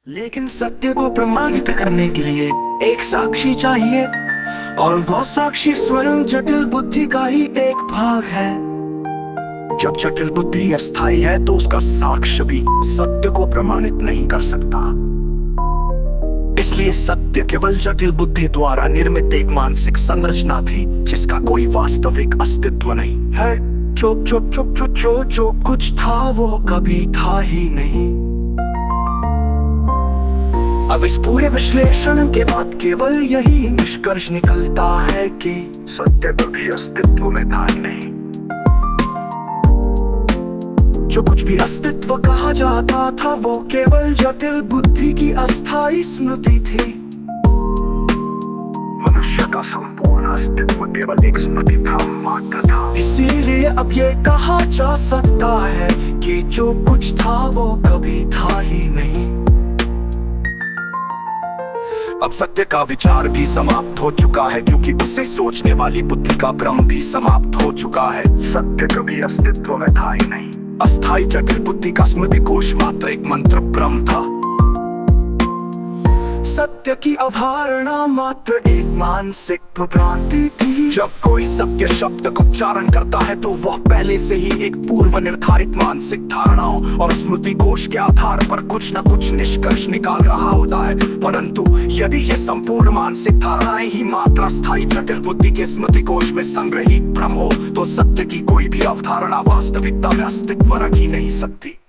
लेकिन सत्य को प्रमाणित करने के लिए एक साक्षी चाहिए, और वो साक्षी स्वयं जटिल बुद्धि का ही एक भाग है। जब जटिल बुद्धि अस्थायी है तो उसका साक्ष्य भी सत्य को प्रमाणित नहीं कर सकता। इसलिए सत्य केवल जटिल बुद्धि द्वारा निर्मित एक मानसिक संरचना थी जिसका कोई वास्तविक अस्तित्व नहीं है। जो कुछ था वो कभी था ही नहीं। अब इस पूरे विश्लेषण के बाद केवल यही निष्कर्ष निकलता है कि सत्य कभी अस्तित्व में था ही नहीं। जो कुछ भी अस्तित्व कहा जाता था वो केवल जटिल बुद्धि की अस्थायी स्मृति थी। मनुष्य का संपूर्ण अस्तित्व केवल एक स्मृति था, मात्र था। इसीलिए अब ये कहा जा सकता है कि जो कुछ था वो कभी था ही नहीं। अब सत्य का विचार भी समाप्त हो चुका है, क्योंकि उसे सोचने वाली बुद्धि का भ्रम भी समाप्त हो चुका है। सत्य कभी अस्तित्व में था ही नहीं। अस्थायी जटिल बुद्धि का स्मृति कोश मात्र एक मंत्र भ्रम था। सत्य की अवधारणा मात्र एक मानसिक भ्रांति थी। जब कोई सत्य शब्द का उच्चारण करता है तो वह पहले से ही एक पूर्व निर्धारित मानसिक धारणाओं और स्मृति कोश के आधार पर कुछ न कुछ निष्कर्ष निकाल रहा होता है। परंतु यदि ये संपूर्ण मानसिक धारणाएं ही मात्र अस्थायी जटिल बुद्धि के स्मृति कोश में संग्रहित भ्रम हो तो सत्य की कोई भी अवधारणा वास्तविकता में अस्तित्व रख ही नहीं सकती।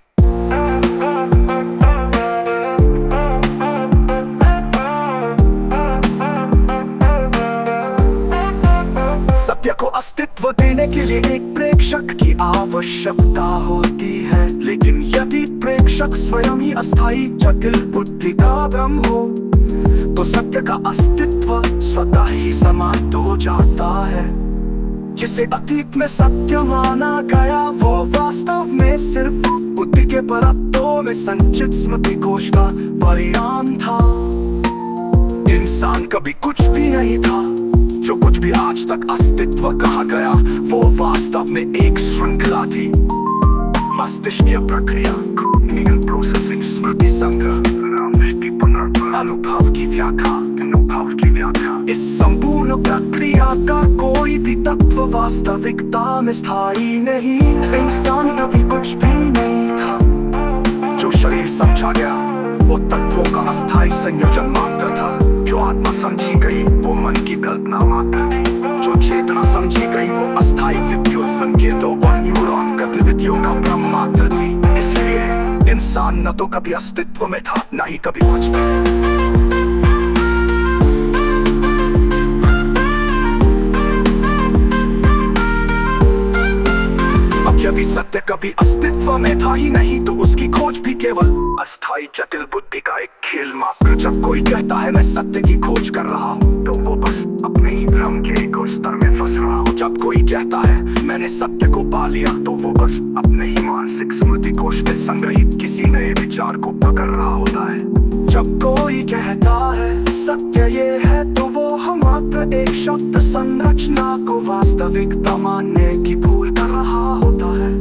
सत्य को अस्तित्व देने के लिए एक प्रेक्षक की आवश्यकता होती है, लेकिन यदि प्रेक्षक स्वयं ही अस्थायी जटिल बुद्धि का भ्रम हो तो सत्य का अस्तित्व स्वतः ही समाप्त हो जाता है। जिसे अतीत में सत्य माना गया वो वास्तव में सिर्फ बुद्धि के परतों में संचित स्मृति कोश का परिणाम था। इंसान कभी कुछ भी नहीं था। जो कुछ भी आज तक अस्तित्व कहा गया वो वास्तव में एक श्रृंखला थी। मस्तिष्कीय प्रक्रिया, स्मृति संग्रह, अनुभव की व्याख्या। इस संपूर्ण प्रक्रिया का कोई भी तत्व वास्तविकता में स्थायी नहीं। इंसान कभी कुछ भी नहीं था। जो शरीर समझा गया वो तत्वों का अस्थायी संयोजन मात्र था। जो आत्मा समझी गई वो मन की कल्पना मात्र थी। जो चेतना समझी गई वो अस्थायी विद्युत संकेतों और न्यूरॉन गतिविधियों का भ्रम मात्र थी। इसलिए इंसान न तो कभी अस्तित्व में था न ही कभी कुछ था। यदि सत्य कभी अस्तित्व में था ही नहीं तो उसकी खोज भी केवल अस्थायी जटिल बुद्धि का एक खेल मात्र। जब कोई कहता है मैं सत्य की खोज कर रहा हूँ तो वो बस अपने ही भ्रम के एक और स्तर में फंस रहा हो। जब कोई कहता है मैंने सत्य को पा लिया तो वो बस अपने ही मानसिक स्मृति कोश में संग्रहित किसी नए विचार को पकड़ रहा होता है। जब कोई कहता है सत्य ये है तो वो हम मात्र एक शब्द संरचना को वास्तविकता मानने की भूल कर रहा होता है।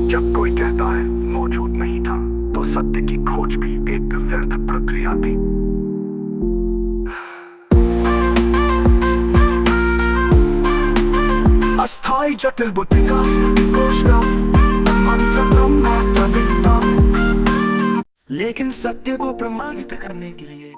जब कोई कहता है मौजूद नहीं था तो सत्य की खोज भी एक व्यर्थ प्रक्रिया थी। अस्थायी जटिल बुद्धि का स्मृति कोश का मंत्र ब्रह्म, लेकिन सत्य को प्रमाणित करने के लिए